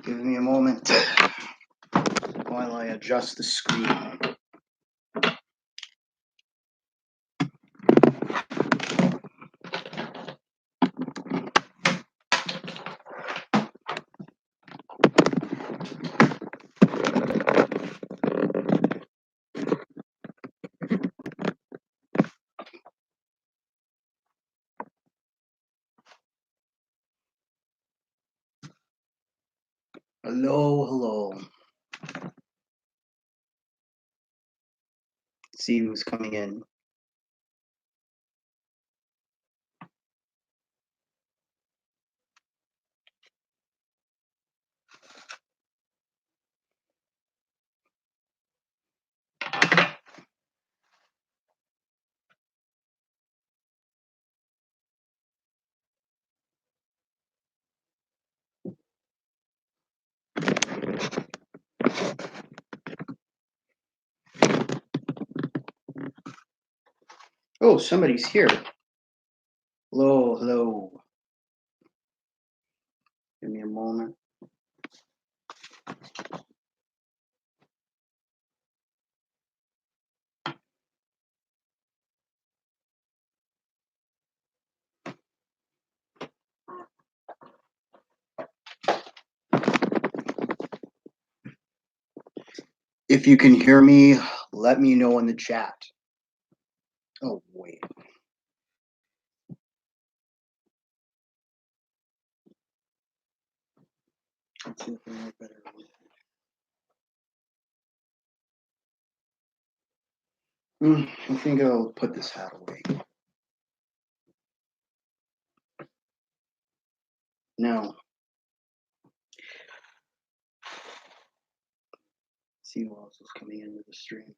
Give me a moment while I adjust the screen. Hello, hello. See who's coming in. Oh, somebody's here. Hello, hello. Give me a moment. If you can hear me, let me know in the chat. Oh, wait. Let's see if I have better. I think I'll put this hat away. Now, see who else is coming into the stream.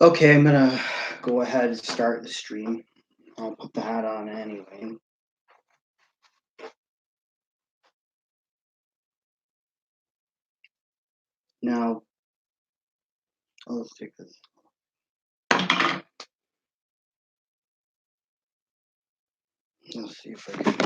Okay, I'm gonna go ahead and start the stream. I'll put the hat on anyway. Now, let's take this. Let's see if I can.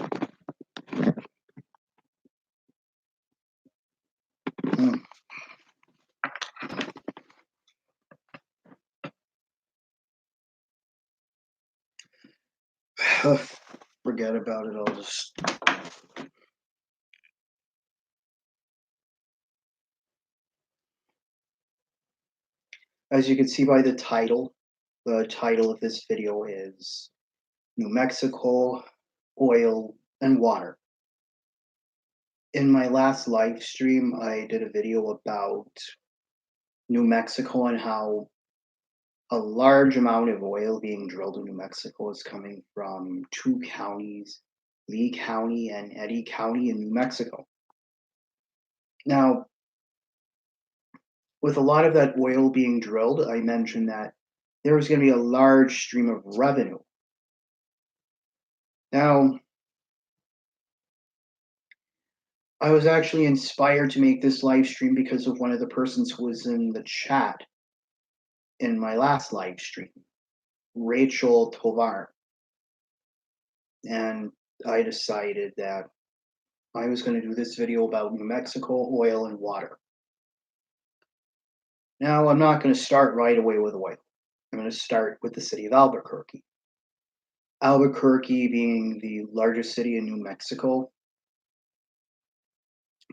Forget about it. I'll just. As you can see by the title of this video is New Mexico, Oil, and Water. In my last live stream, I did a video about New Mexico and how a large amount of oil being drilled in New Mexico is coming from two counties, Lee County and Eddy County in New Mexico. Now, with a lot of that oil being drilled, I mentioned that there was going to be a large stream of revenue. Now, I was actually inspired to make this live stream because of one of the persons who was in the chat in my last live stream, Rachel Tovar. And I decided that I was going to do this video about New Mexico, oil, and water. Now, I'm not going to start right away with oil. I'm going to start with the city of Albuquerque. Albuquerque being the largest city in New Mexico,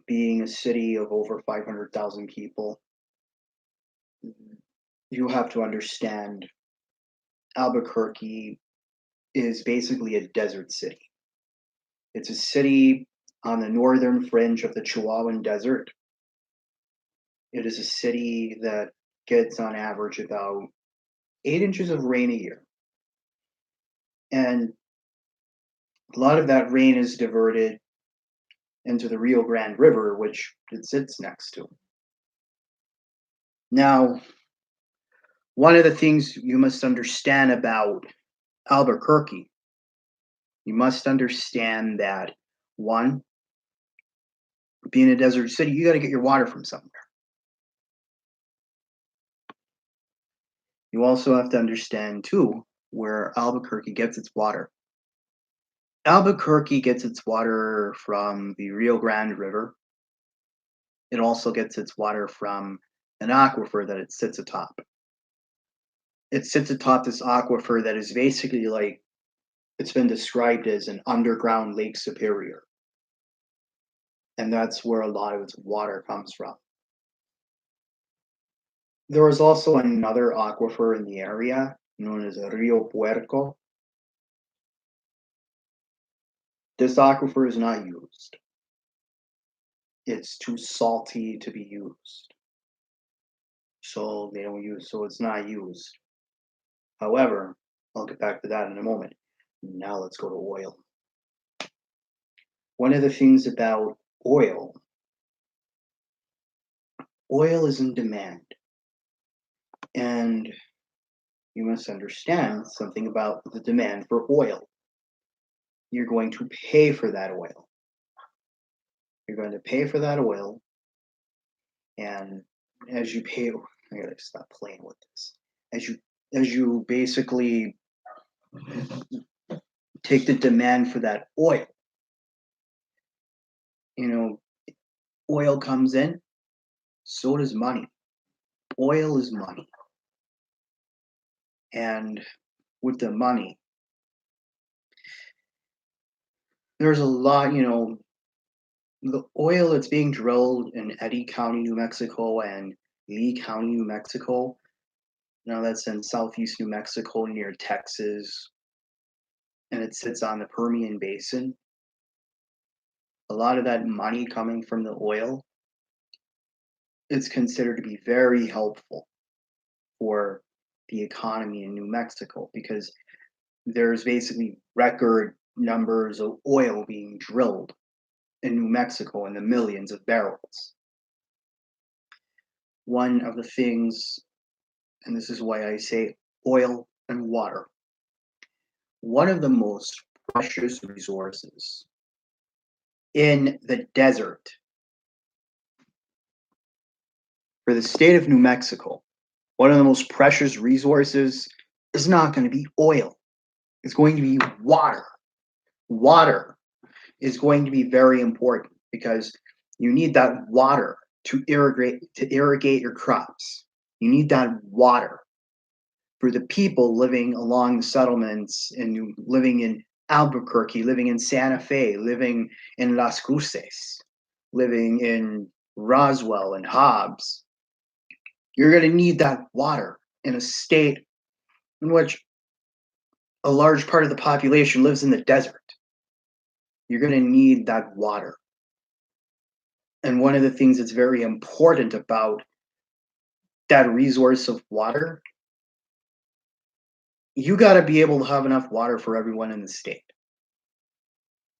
being a city of over 500,000 people, you have to understand Albuquerque is basically a desert city. It's a city on the northern fringe of the Chihuahuan Desert. It is a city that gets on average about 8 inches of rain a year. And a lot of that rain is diverted into the Rio Grande River, which it sits next to. Now, one of the things you must understand about Albuquerque, you must understand that one, being a desert city, you got to get your water from somewhere. You also have to understand, too, where Albuquerque gets its water. Albuquerque gets its water from the Rio Grande River. It also gets its water from an aquifer that it sits atop. It sits atop this aquifer that is basically like, it's been described as an underground Lake Superior. And that's where a lot of its water comes from. There is also another aquifer in the area known as Rio Puerco. This aquifer is not used. It's too salty to be used. So they don't use, so it's not used. However, I'll get back to that in a moment. Now let's go to oil. One of the things about oil is in demand. And you must understand something about the demand for oil. You're going to pay for that oil. You're going to pay for that oil. And as you pay, I gotta stop playing with this. As you basically take the demand for that oil, oil comes in, so does money. Oil is money. And with the money, there's a lot, the oil that's being drilled in Eddy County, New Mexico, and Lee County, New Mexico. Now that's in southeast New Mexico near Texas, and it sits on the Permian Basin. A lot of that money coming from the oil, it's considered to be very helpful for the economy in New Mexico because there's basically record numbers of oil being drilled in New Mexico in the millions of barrels. One of the things, and this is why I say oil and water, one of the most precious resources in the desert for the state of New Mexico, one of the most precious resources is not going to be oil. It's going to be water. Water is going to be very important because you need that water to irrigate your crops. You need that water for the people living along the settlements and living in Albuquerque, living in Santa Fe, living in Las Cruces, living in Roswell and Hobbs. You're going to need that water in a state in which a large part of the population lives in the desert. You're going to need that water. And one of the things that's very important about that resource of water, you got to be able to have enough water for everyone in the state.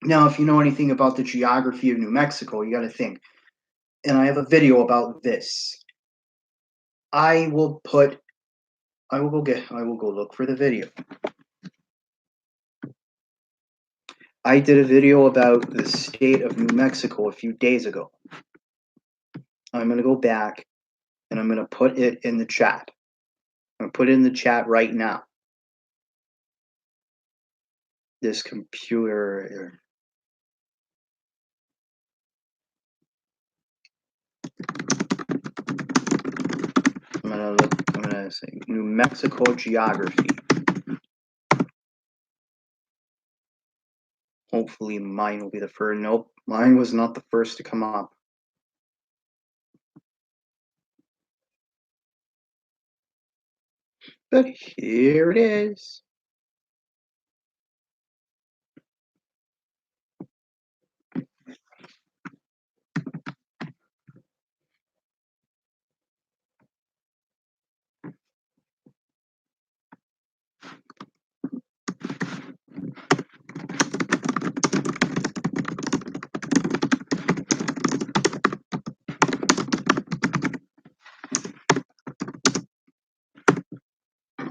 Now, if you know anything about the geography of New Mexico, you got to think, and I have a video about this. I will go look for the video. I did a video about the state of New Mexico a few days ago. I'm going to go back and I'm going to put it in the chat. I'm going to put it in the chat right now. This computer. I'm going to say New Mexico geography. Hopefully mine will be the first. Nope, mine was not the first to come up. But here it is.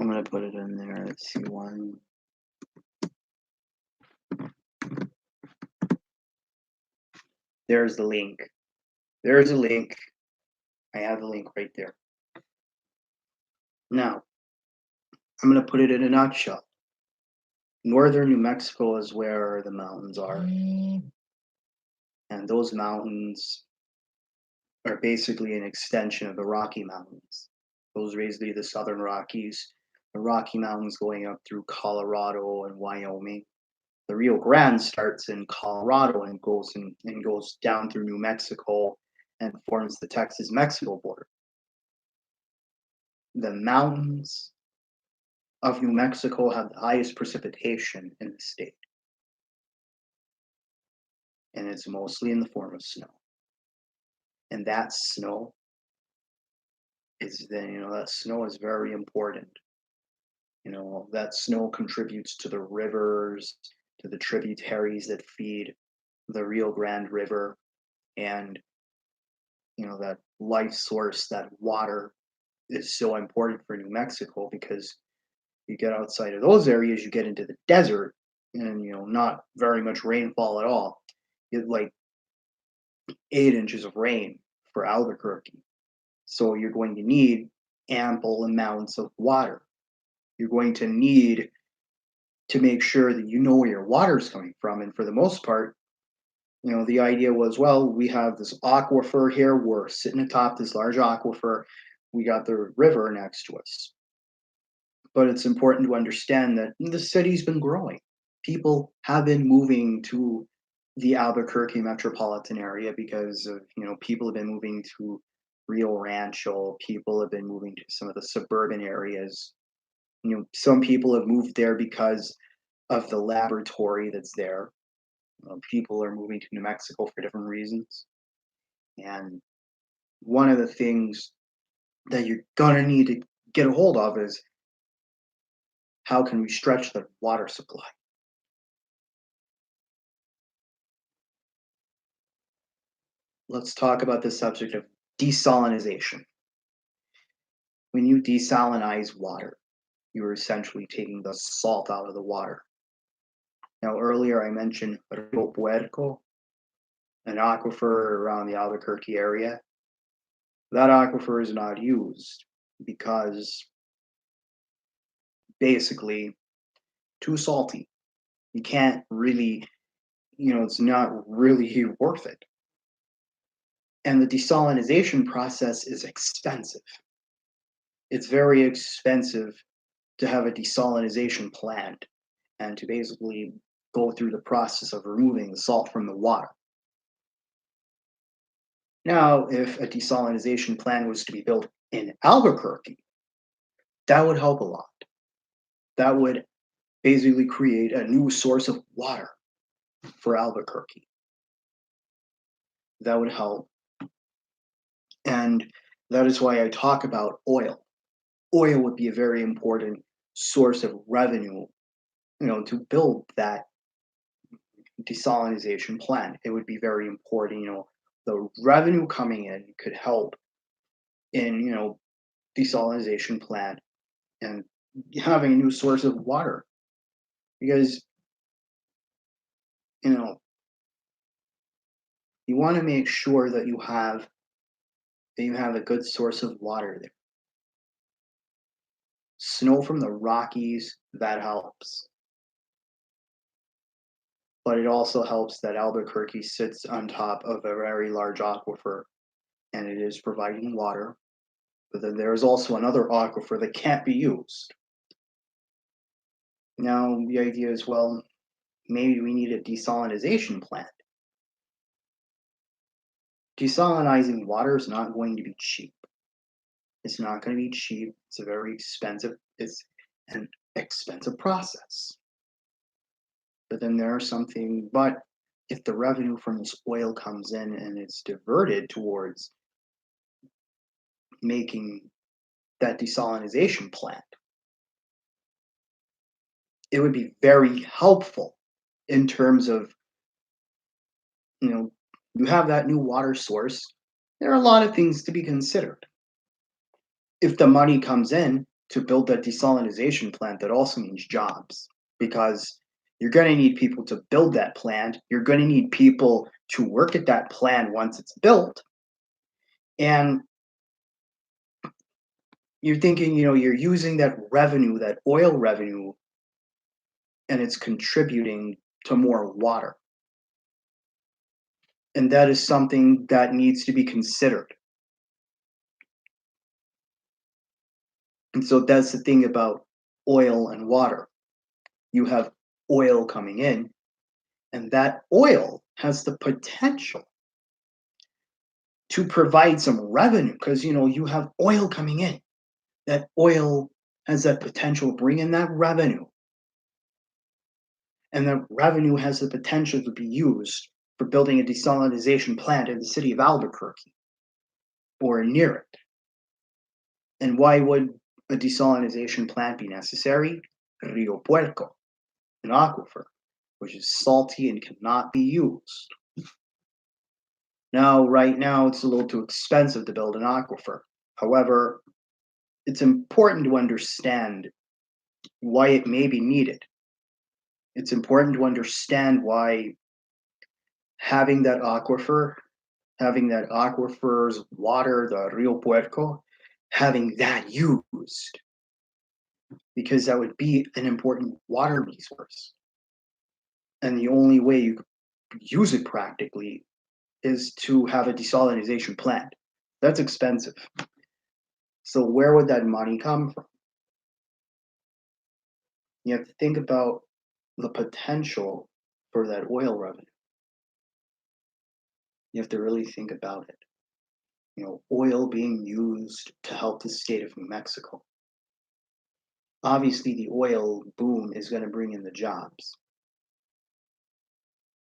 I'm gonna put it in there. Let's see, one. There's the link. There's a link. I have the link right there. Now, I'm gonna put it in a nutshell. Northern New Mexico is where the mountains are, and those mountains are basically an extension of the Rocky Mountains. Those raised the Southern Rockies, the Rocky Mountains going up through Colorado and Wyoming. The Rio Grande starts in Colorado and goes down through New Mexico and forms the Texas-Mexico border. The mountains of New Mexico have the highest precipitation in the state, and it's mostly in the form of snow. And that snow that snow is very important. That snow contributes to the rivers, to the tributaries that feed the Rio Grande River, and that life source, that water is so important for New Mexico because you get outside of those areas, you get into the desert, and not very much rainfall at all. You get like 8 inches of rain for Albuquerque. So you're going to need ample amounts of water. You're going to need to make sure that you know where your water is coming from. And for the most part, the idea was, well, we have this aquifer here. We're sitting atop this large aquifer. We got the river next to us. But it's important to understand that the city's been growing. People have been moving to the Albuquerque metropolitan area because of, people have been moving to Rio Rancho. People have been moving to some of the suburban areas. Some people have moved there because of the laboratory that's there. People are moving to New Mexico for different reasons. And one of the things that you're going to need to get a hold of is how can we stretch the water supply? Let's talk about the subject of desalinization. When you desalinize water, you're essentially taking the salt out of the water. Now, earlier I mentioned Rio Puerco, an aquifer around the Albuquerque area. That aquifer is not used because basically too salty. You can't really, it's not really worth it. And the desalinization process is expensive. It's very expensive to have a desalinization plant and to basically go through the process of removing the salt from the water. Now, if a desalinization plant was to be built in Albuquerque, that would help a lot. That would basically create a new source of water for Albuquerque. That would help. And that is why I talk about oil. Oil would be a very important source of revenue, to build that desalinization plant. It would be very important, the revenue coming in could help in, desalinization plant and having a new source of water. Because, you know, you want to make sure that you have a good source of water there. Snow from the Rockies, that helps. But it also helps that Albuquerque sits on top of a very large aquifer and it is providing water. But then there is also another aquifer that can't be used. Now, the idea is, well, maybe we need a desalinization plant. Desalinizing water is not going to be cheap. It's not going to be cheap. It's an expensive process. But then but if the revenue from this oil comes in and it's diverted towards making that desalinization plant, it would be very helpful in terms of, you have that new water source. There are a lot of things to be considered. If the money comes in, to build that desalinization plant, that also means jobs, because you're going to need people to build that plant. You're going to need people to work at that plant once it's built. And you're thinking, you're using that revenue, that oil revenue, and it's contributing to more water. And that is something that needs to be considered. And so that's the thing about oil and water. You have oil coming in, and that oil has the potential to provide some revenue because you have oil coming in. That oil has that potential to bring in that revenue, and that revenue has the potential to be used for building a desalinization plant in the city of Albuquerque or near it. And why would a desalinization plant be necessary? Rio Puerco, an aquifer, which is salty and cannot be used. Now, right now, it's a little too expensive to build an aquifer. However, it's important to understand why it may be needed. It's important to understand why having that aquifer's water, the Rio Puerco, having that used, because that would be an important water resource. And the only way you could use it practically is to have a desalinization plant. That's expensive. So where would that money come from? You have to think about the potential for that oil revenue. You have to really think about it. Oil being used to help the state of New Mexico. Obviously, the oil boom is going to bring in the jobs,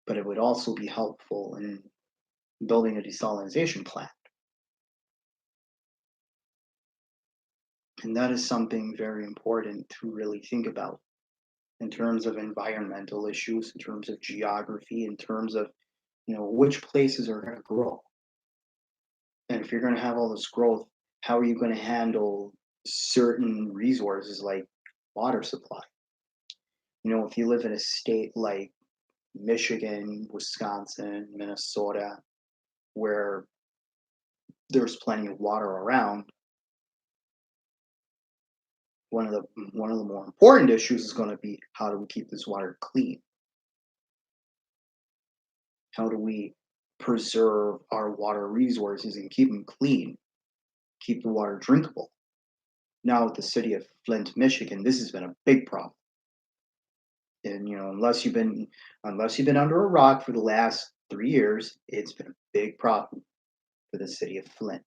but it would also be helpful in building a desalinization plant. And that is something very important to really think about in terms of environmental issues, in terms of geography, in terms of, which places are going to grow. And if you're going to have all this growth, how are you going to handle certain resources like water supply? If you live in a state like Michigan, Wisconsin, Minnesota, where there's plenty of water around, one of the more important issues is going to be, how do we keep this water clean? How do we preserve our water resources and keep them clean, keep the water drinkable? Now, with the city of Flint, Michigan, this has been a big problem. And unless you've been under a rock for the last 3 years, it's been a big problem for the city of Flint.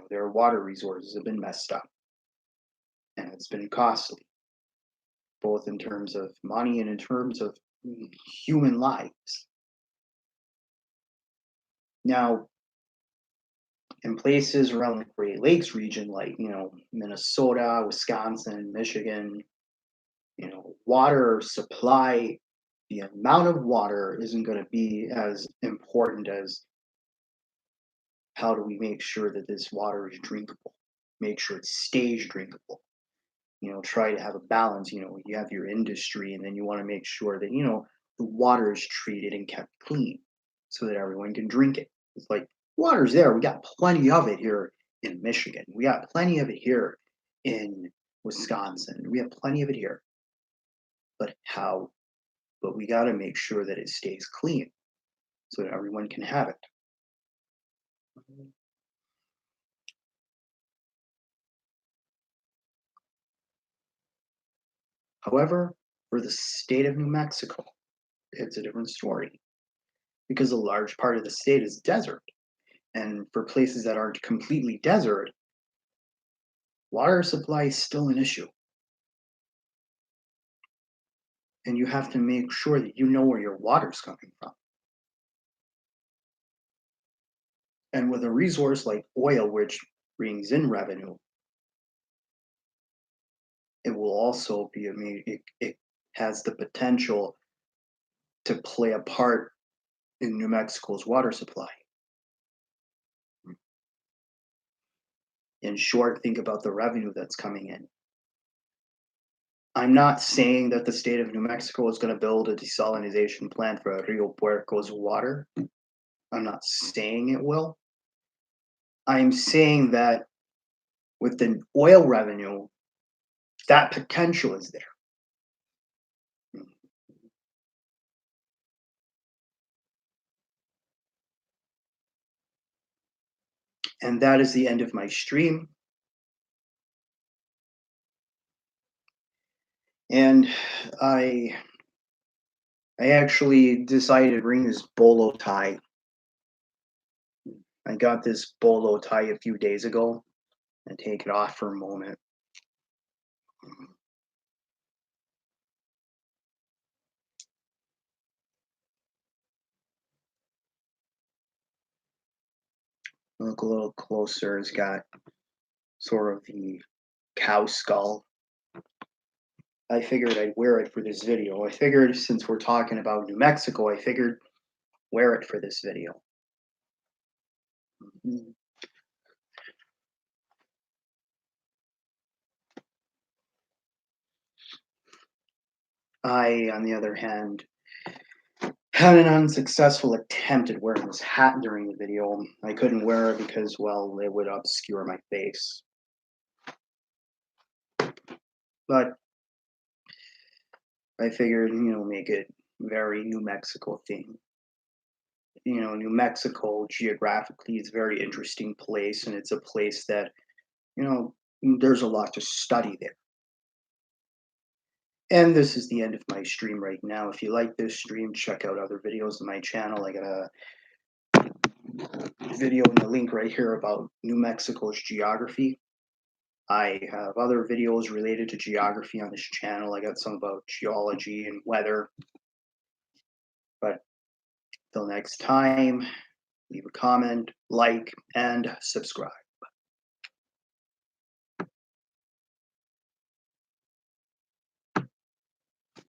Their water resources have been messed up, and it's been costly, both in terms of money and in terms of human lives. Now, in places around the Great Lakes region, like Minnesota, Wisconsin, Michigan, water supply, the amount of water isn't going to be as important as how do we make sure that this water is drinkable, make sure it stays drinkable. Try to have a balance. You have your industry, and then you want to make sure that the water is treated and kept clean so that everyone can drink it. It's like, water's there, we got plenty of it here in Michigan, we got plenty of it here in Wisconsin, we have plenty of it here. But we got to make sure that it stays clean so that everyone can have it. However, for the state of New Mexico, it's a different story, because a large part of the state is desert. And for places that aren't completely desert, water supply is still an issue. And you have to make sure that you know where your water's coming from. And with a resource like oil, which brings in revenue, it will also be, it has the potential to play a part in New Mexico's water supply. In short, think about the revenue that's coming in. I'm not saying that the state of New Mexico is going to build a desalinization plant for Rio Puerco's water. I'm not saying it will. I'm saying that with the oil revenue, that potential is there. And that is the end of my stream. And I I actually decided to bring this bolo tie. I got this bolo tie a few days ago and take it off for a moment. Look a little closer. It's got sort of the cow skull. I figured I'd wear it for this video. I figured since we're talking about New Mexico, I figured wear it for this video. Mhm. I, on the other hand, had an unsuccessful attempt at wearing this hat during the video. I couldn't wear it because, well, it would obscure my face. But I figured, make it very New Mexico thing. New Mexico geographically is a very interesting place, and it's a place that, you know, there's a lot to study there. And this is the end of my stream right now. If you like this stream, check out other videos on my channel. I got a video in the link right here about New Mexico's geography. I have other videos related to geography on this channel. I got some about geology and weather. But till next time, leave a comment, like, and subscribe.